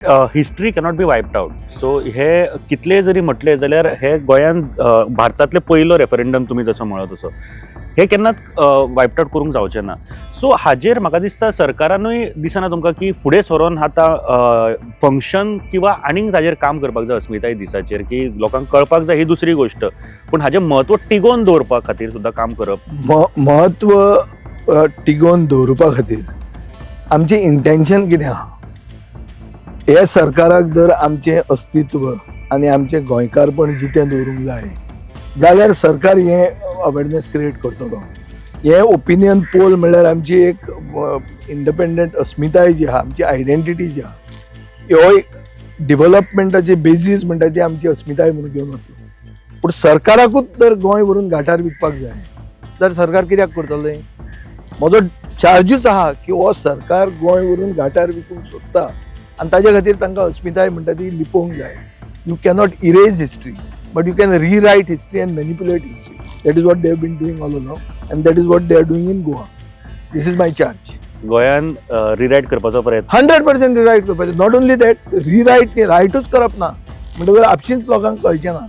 History cannot be wiped out. So हे कितले जरी म्हटले जाल्यार हे गोंयान भारतांतले पयलो रेफरंडम तुमी जसो म्हणलो तसो हे केन्नाच वायप्ड आउट करूंक जावचें ना. सो हाजेर म्हाका दिसता सरकारानूय दिसना तुमकां की फुडें सरोन आतां फंक्शन किंवा आनीक ताजेर काम करपाक जाय अस्मिताय दिसाचेर, की लोकांक कळपाक जाय ही दुसरी गोश्ट, पूण हाजें म्हत्व तिगोवन दवरपा खातीर सुद्दां काम करप. महत्व टिगोवन दवरपा खातीर आमचें इंटेन्शन कितें आहा, हे सरकाराक जर आमचें अस्तित्व आनी आमचें गोंयकारपण जितें दवरूंक जाय जाल्यार सरकार हे अवेरनेस क्रिएट करतलो. हे ओपिनियन पोल म्हणल्यार आमची एक इंडिपेंडंट अस्मिताय जी आहा, आमची आयडेंटिटी जी आहा, ह्यो डेव्हलपमेंटाचे बेजीस म्हणटा ती आमची अस्मिताय म्हणून घेवन वतलो. पूण सरकाराकूच जर गोंय व्हरून घाटार विकपाक जाय जाल्यार सरकार कित्याक करतलें? म्हजो चार्जूच आहा की हो सरकार गोंय व्हरून घाटार विकूंक सोदता आनी ताजे खातीर तांकां अस्मिताय म्हणटा ती लिपोवंक जाय. You cannot erase history, but you can rewrite history and manipulate history. That is what they have been doing all along, and that is what they are doing in Goa. This is my charge. गोंयान रिरायट करपाचो प्रयत्न 100% rewrite करपाचें. Not only that, rewrite रायटूच करप ना म्हणटकीर आपशींच लोकांक कळचें ना.